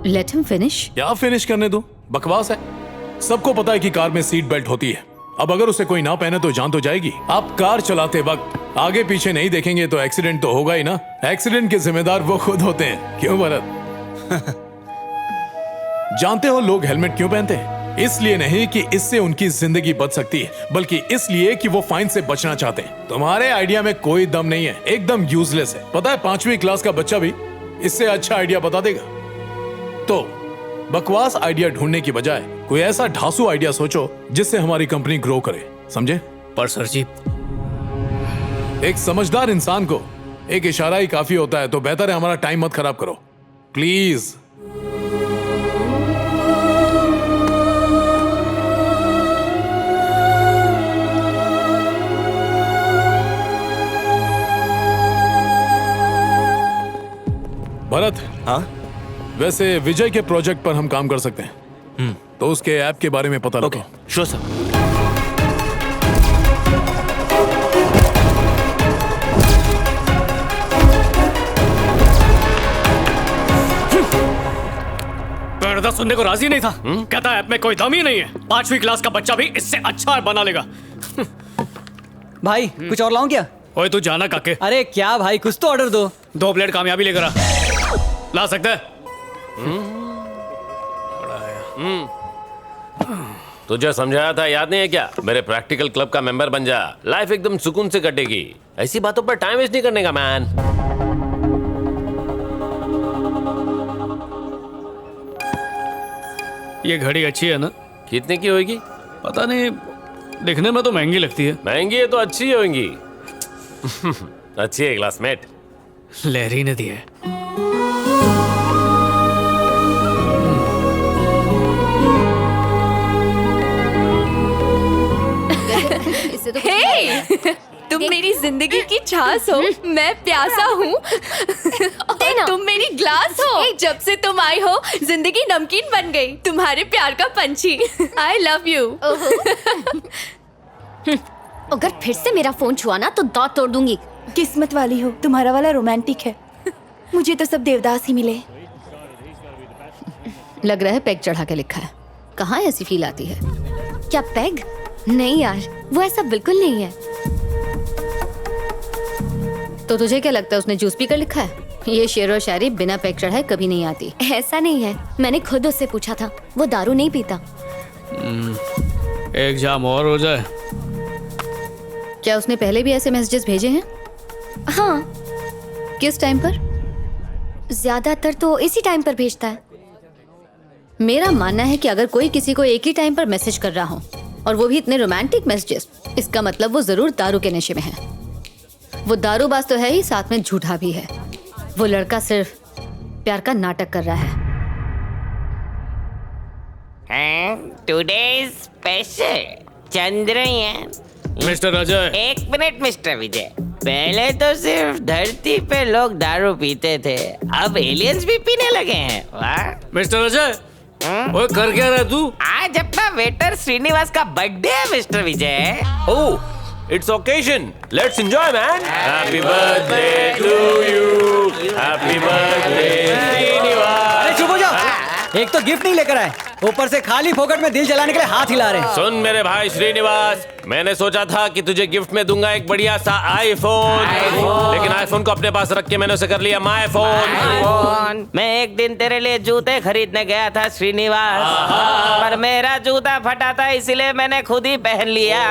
Let him finish. क्या finish करने दो, बकवास है। सबको पता है कि कार में सीट बेल्ट होती है। अब अगर उसे कोई ना पहने तो जान तो जाएगी। आप कार चलाते वक्त आगे पीछे नहीं देखेंगे तो एक्सीडेंट तो होगा ही ना। एक्सीडेंट के जिम्मेदार वो खुद होते हैं, क्यों भरत? जानते हो लोग हेलमेट क्यों पहनते हैं? इसलिए नहीं कि इससे उनकी जिंदगी बच सकती है, बल्कि इसलिए कि वो फाइन से बचना चाहते हैं। तुम्हारे आइडिया में कोई दम नहीं है, एकदम यूजलेस है। पता है 5वीं क्लास का बच्चा भी इससे अच्छा आइडिया बता देगा। तो बकवास आइडिया ढूंढने की बजाय कोई ऐसा ढासू आइडिया सोचो जिससे हमारी कंपनी ग्रो करे, समझे? पर सर जी, एक समझदार इंसान को एक इशारा ही काफी होता है, तो बेहतर है हमारा टाइम मत खराब करो प्लीज। भरत, हाँ? वैसे विजय के प्रोजेक्ट पर हम काम कर सकते हैं। तो उसके ऐप के बारे में पता लगाओ। Okay, sure sir. पर्दा सुनने को राजी नहीं था। कहता ऐप में कोई दम ही नहीं है। 5वीं क्लास का बच्चा भी इससे अच्छा ऐप बना लेगा। भाई कुछ और लाऊं क्या? ओए तू जाना काके। अरे क्या भाई, कुछ तो ऑर्डर दो। 2 प्लेट कामयाबी लेकर आ। ला सकता है? तुझे समझाया था, याद नहीं है क्या? मेरे प्रैक्टिकल क्लब का मेंबर बन जा, लाइफ एकदम सुकून से कटेगी। ऐसी बातों पर टाइम वेस्ट नहीं करने का मैन। ये घड़ी अच्छी है ना? कितने की होगी? पता नहीं, दिखने में तो महंगी लगती है। महंगी है तो अच्छी होगी। अच्छी है क्लासमेट। लहरी ने दी है। हे! तुम मेरी जिंदगी की छास हो, मैं प्यासा हूँ। और तुम मेरी ग्लास हो। जब से तुम आई हो जिंदगी नमकीन बन गई, तुम्हारे प्यार का पंछी। I love you. अगर फिर से मेरा फोन छुआ ना तो दांत तोड़ दूंगी। किस्मत वाली हो, तुम्हारा वाला रोमांटिक है। मुझे तो सब देवदास ही मिले। लग रहा है पैग चढ़ा के लिखा है। कहाँ ऐसी फील आती है? क्या पैग? नहीं यार, वो ऐसा बिल्कुल नहीं है। तो तुझे क्या लगता है उसने जूस पी कर लिखा है? ये शेर और शायरी बिना पैग चढ़ाए कभी नहीं आती। ऐसा नहीं है, मैंने खुद उससे पूछा था, वो दारू नहीं पीता। एक जाम और हो जाए। क्या उसने पहले भी ऐसे मैसेजेस भेजे हैं? हाँ। किस टाइम पर? ज्यादातर तो इसी टाइम पर भेजता है। मेरा मानना है कि अगर कोई किसी को एक ही टाइम पर मैसेज कर रहा हो और वो भी इतने रोमांटिक मैसेजेस, इसका मतलब वो जरूर दारू के नशे में है। वो दारूबाज तो है ही, साथ में झूठा भी है। वो लड़का सिर्फ प्यार का नाटक कर रहा है। Today special Chandrayaan. Mister Ajay. एक मिनट मिस्टर विजय, पहले तो सिर्फ धरती पे लोग दारू पीते थे, अब एलियंस भी पीने लगे हैं। वाह मिस्टर अजय, ओए कर क्या रहा है तू? आज अपना वेटर श्रीनिवास का बर्थडे है mister Vijay. Oh, it's occasion, let's enjoy man. Happy birthday to you, happy birthday Srinivas. अरे चुप हो जाओ, एक तो गिफ्ट नहीं लेकर आए, ऊपर से खाली फोकट में दिल जलाने के लिए हाथ हिला रहे हैं। सुन मेरे भाई श्रीनिवास, मैंने सोचा था कि तुझे गिफ्ट में दूंगा एक बढ़िया सा आईफोन, लेकिन आईफोन को अपने पास रख के मैंने उसे कर लिया माय फोन। मैं एक दिन तेरे लिए जूते खरीदने गया था श्रीनिवास, पर मेरा जूता फटा था, इसलिए मैंने खुद ही पहन लिया।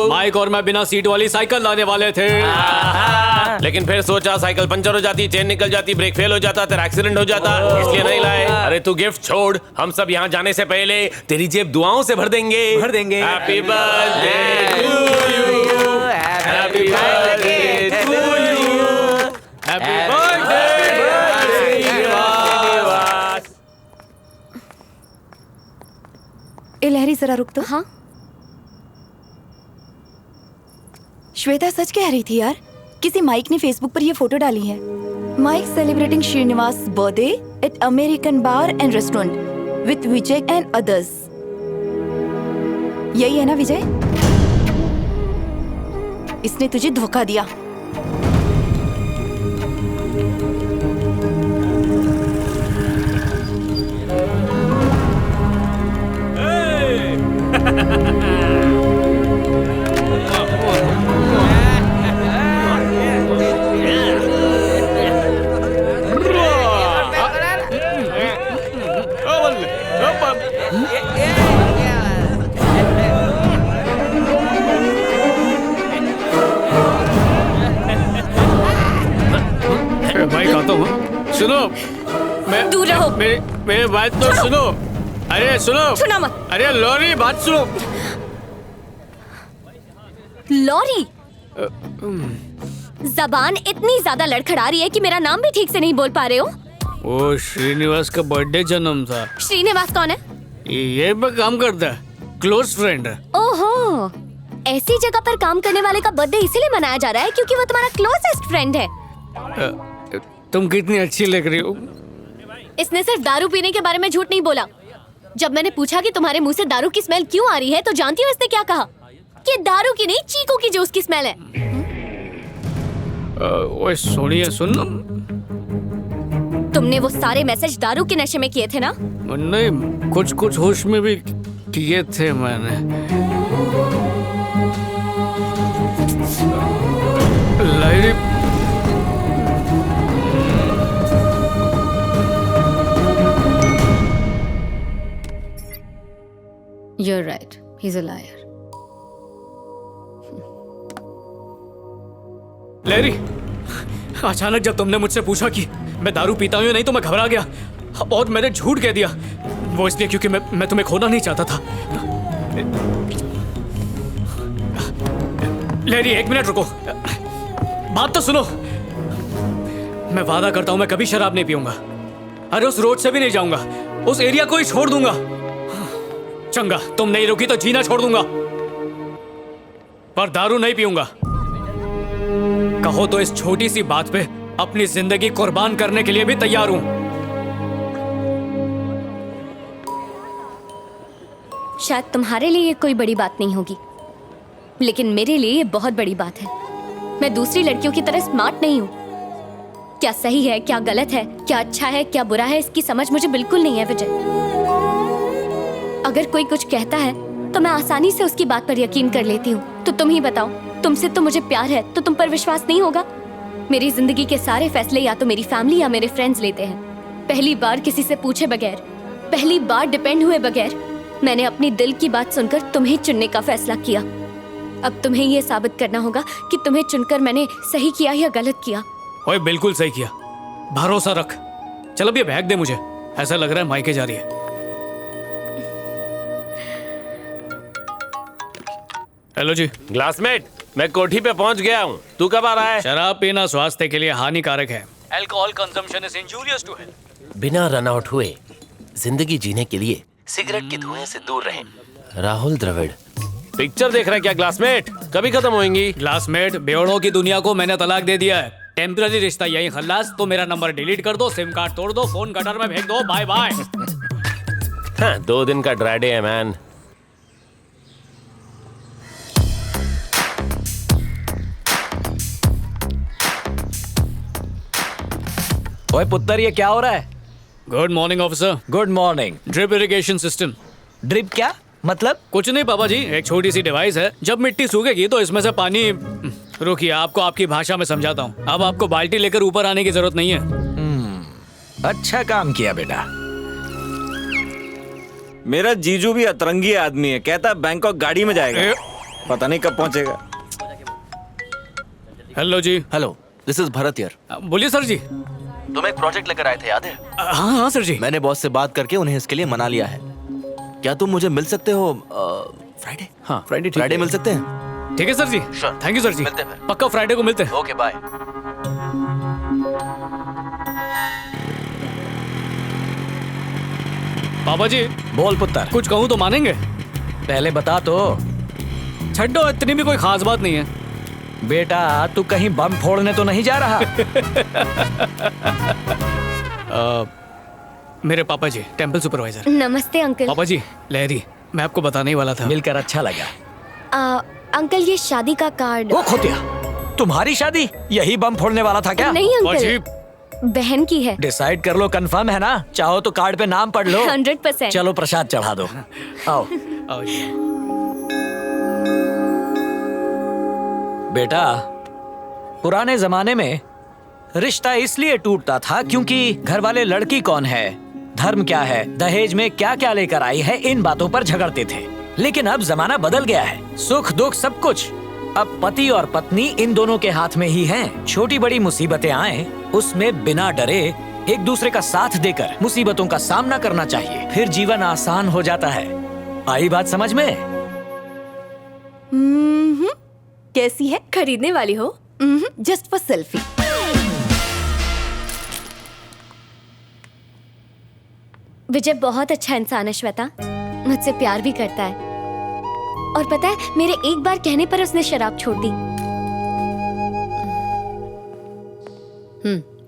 माइक और मैं बिना सीट वाली साइकिल लाने वाले थे, लेकिन फिर सोचा साइकिल पंचर हो जाती, चेन निकल जाती, ब्रेक फेल हो जाता, तेरा एक्सीडेंट हो जाता, इसलिए नहीं लाए। अरे तू गिफ्ट छोड़, हम सब यहाँ जाने से पहले तेरी जेब दुआओं से भर देंगे। Happy birthday to you, happy birthday to you, happy birthday Srinivas. ए लहरी, जरा रुक तो। हाँ? श्वेता सच कह रही थी यार, किसी माइक ने फेसबुक पर ये फोटो डाली है। Mike celebrating Srinivas birthday at American bar and restaurant with Vijay and others. यही है ना विजय? इसने तुझे धोखा दिया। दूर रहो। मेरे बात तो सुनो। अरे सुनो। सुना मत। अरे लॉरी बात सुनो। लॉरी, जबान इतनी ज्यादा लड़खड़ा रही है कि मेरा नाम भी ठीक से नहीं बोल पा रहे हो। वो श्रीनिवास का बर्थडे जन्म था। श्रीनिवास कौन है? ये पे काम करता है, क्लोज फ्रेंड है। ओहो, ऐसी जगह पर काम करने वाले का बर्थडे इसीलिए मनाया जा रहा है क्योंकि वो तुम्हारा क्लोजेस्ट फ्रेंड है। तुम कितनी अच्छी लग रही हो। इसने सिर्फ दारू पीने के बारे में झूठ नहीं बोला। जब मैंने पूछा कि तुम्हारे मुंह से दारू की स्मेल क्यों आ रही है तो जानती हो इसने क्या कहा? कि दारू की नहीं, चीकू की जूस की स्मेल है। ओए सोनिया सुन। तुमने वो सारे मैसेज दारू के नशे में किए थे ना? नहीं, कुछ कुछ होश में भी किए थे मैंने। लाइरी You're right. He's a liar. Larry, अचानक जब तुमने मुझसे पूछा कि मैं दारू पीता हूँ या नहीं तो मैं घबरा गया और मैंने झूठ कह दिया। वो इसलिए क्योंकि मैं तुम्हें खोना नहीं चाहता था। लैरी, 1 मिनट रुको, बात तो सुनो। मैं वादा करता हूँ मैं कभी शराब नहीं पीऊंगा। अरे उस रोड से भी नहीं जाऊंगा, उस एरिया को ही छोड़ दूंगा। चंगा, तुम नहीं रुकी तो जीना छोड़ दूंगा, पर दारू नहीं पीऊंगा। कहो तो इस छोटी सी बात पे अपनी जिंदगी कुर्बान करने के लिए भी तैयार हूं। शायद तुम्हारे लिए ये कोई बड़ी बात नहीं होगी, लेकिन मेरे लिए ये बहुत बड़ी बात है। मैं दूसरी लड़कियों की तरह स्मार्ट नहीं हूँ। क्या सही है, क्या गलत है, क्या अच्छा है, क्या बुरा है, इसकी समझ मुझे बिल्कुल नहीं है विजय। अगर कोई कुछ कहता है तो मैं आसानी से उसकी बात पर यकीन कर लेती हूँ। तो तुम ही बताओ, तुमसे तो मुझे प्यार है तो तुम पर विश्वास नहीं होगा? मेरी जिंदगी के सारे फैसले या तो मेरी फैमिली या मेरे फ्रेंड्स लेते हैं। पहली बार किसी से पूछे बगैर, पहली बार डिपेंड हुए बगैर मैंने अपनी दिल की बात सुनकर तुम्हें चुनने का फैसला किया। अब तुम्हें ये साबित करना होगा कि तुम्हें चुनकर मैंने सही किया या गलत किया। ओए बिल्कुल सही किया, भरोसा रख। चल अब ये बैग दे मुझे, ऐसा लग रहा है मायके जा रही है। हेलो जी। क्लासमेट, मैं कोठी पे पहुंच गया हूँ। तू कब आ रहा है? शराब पीना स्वास्थ्य के लिए हानिकारक है। Alcohol consumption is injurious to health. बिना रन आउट हुए जिंदगी जीने के लिए सिगरेट के धुएं से दूर रहें। राहुल द्रविड़। पिक्चर देख रहा है क्या क्लासमेट? कभी खत्म होंगी। क्लासमेट, बेवड़ों की दुनिया को मैंने तलाक दे दिया है। टेम्पररी रिश्ता यही खल्लास। तो मेरा नंबर डिलीट कर दो, सिम कार्ड तोड़ दो, फोन गटर में फेंक दो, बाय बाय। हाँ, 2 दिन का ड्राई डे है मैन। ओए पुत्र, ये क्या हो रहा है? Good morning officer. Good morning. Drip irrigation system. Drip क्या मतलब? कुछ नहीं पापा जी, एक छोटी सी डिवाइस है। जब मिट्टी सूखेगी तो इसमें से पानी। रुकिए, आपको आपकी भाषा में समझाता हूँ। अब आपको बाल्टी लेकर ऊपर आने की जरूरत नहीं है। अच्छा काम किया बेटा। मेरा जीजू भी अतरंगी आदमी है, कहता बैंकॉक गाड़ी में जाएगा, पता नहीं कब पहुंचेगा। हेलो जी। Hello, this is Bharat here. बोलिए सर जी। तुम एक प्रोजेक्ट लेकर आए थे, याद है? हाँ हाँ सर जी। मैंने बॉस से बात करके उन्हें इसके लिए मना लिया है। क्या तुम मुझे मिल सकते हो फ्राइडे? हाँ फ्राइडे। फ्राइडे मिल सकते हैं? ठीक है सर जी। Sure. थैंक यू सर जी। मिलते हैं फिर। पक्का फ्राइडे को मिलते हैं। Okay bye. पापा जी। बोल पुत्र। कुछ कहूँ तो मानेंगे? पहले बता तो। छड्डो, इतनी भी कोई खास बात नहीं है। बेटा, तू कहीं बम फोड़ने तो नहीं जा रहा? मेरे पापा जी, टेंपल सुपरवाइजर। नमस्ते अंकल। पापा जी, लहरी, मैं आपको बताने ही वाला था। मिलकर अच्छा लगा। अंकल, ये शादी का कार्ड। वो खोतिया, तुम्हारी शादी? यही बम फोड़ने वाला था क्या? नहीं पापा जी, अंकल, बहन की है। डिसाइड कर लो, कंफर्म है ना? चाहो तो कार्ड पे नाम पढ़ लो। 100%। चलो प्रसाद चढ़ा दो। आओ आओ जी। बेटा, पुराने जमाने में रिश्ता इसलिए टूटता था क्योंकि घर वाले लड़की कौन है, धर्म क्या है, दहेज में क्या क्या लेकर आई है, इन बातों पर झगड़ते थे। लेकिन अब जमाना बदल गया है। सुख दुख सब कुछ अब पति और पत्नी इन दोनों के हाथ में ही हैं। छोटी बड़ी मुसीबतें आए उसमें बिना डरे एक दूसरे का साथ देकर मुसीबतों का सामना करना चाहिए, फिर जीवन आसान हो जाता है। आई बात समझ में? कैसी है? खरीदने वाली हो? Just for selfie. विजय बहुत अच्छा इंसान है श्वेता, मुझसे प्यार भी करता है। और पता है, मेरे एक बार कहने पर उसने शराब छोड़ दी।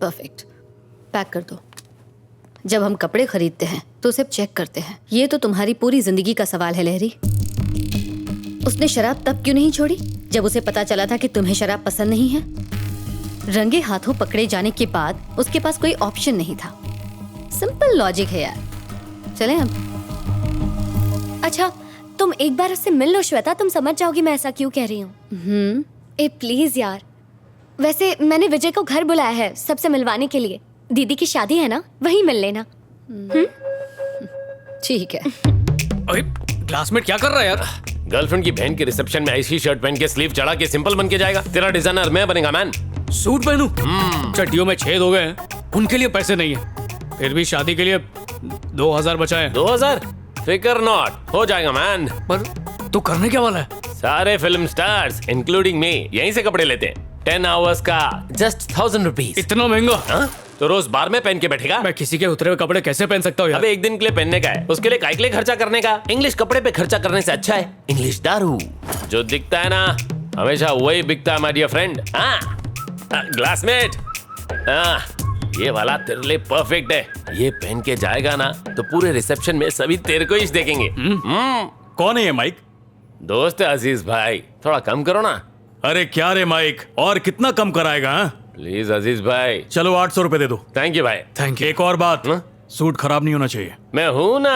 परफेक्ट। पैक कर दो। जब हम कपड़े खरीदते हैं तो उसे चेक करते हैं। ये तो तुम्हारी पूरी जिंदगी का सवाल है लहरी। उसने शराब तब क्यों नहीं छोड़ी जब उसे पता चला था कि तुम्हें शराब पसंद नहीं है? रंगे हाथों पकड़े जाने के बाद उसके पास कोई ऑप्शन नहीं था। सिंपल लॉजिक है यार। चलें अब। अच्छा, तुम एक बार उससे मिल लो श्वेता, तुम समझ जाओगी मैं ऐसा क्यों कह रही हूँ। ए प्लीज यार। वैसे मैंने विजय को घर बुलाया है सबसे मिलवाने के लिए। दीदी की शादी है ना, वहीं मिल लेना। ठीक है। अरे क्लासमेट क्या कर रहा है यार? गर्लफ्रेंड की बहन के रिसेप्शन में ऐसी शर्ट पहन के स्लीव चढ़ा के सिंपल बन के जाएगा? तेरा डिजाइनर मैं बनेगा मैन। सूट पहनूं? चड्डियों में छेद हो गए हैं, उनके लिए पैसे नहीं है। फिर भी शादी के लिए 2000 बचाए। 2000? फिकर नॉट, हो जाएगा मैन। पर तू करने क्या वाला है? सारे फिल्म स्टार्स इंक्लूडिंग मी यहीं से कपड़े लेते हैं। 10 आवर्स का जस्ट 1000 रुपीज। इतना महंगा? हाँ? तो रोज बार में पहन के बैठेगा? मैं किसी के उतरे हुए कपड़े कैसे पहन सकता हूँ यार? अबे एक दिन के लिए पहनने का है, उसके लिए काय के लिए खर्चा करने का? इंग्लिश कपड़े पे खर्चा करने से अच्छा है इंग्लिश दारू। जो दिखता है ना हमेशा वही बिकता है माय डियर फ्रेंड। ग्लासमेट, ये वाला तेरे लिए परफेक्ट है। ये पहन के जाएगा ना तो पूरे रिसेप्शन में सभी तेरे को ही देखेंगे। कौन है ये माइक? दोस्त है अजीज भाई, थोड़ा कम करो ना। अरे क्या रे माइक, और कितना कम कराएगा? हाँ? प्लीज अजीज भाई। चलो 800 रुपए दे दो। थैंक यू भाई। Thank you. एक और बात, सूट खराब नहीं होना चाहिए। मैं हूं ना।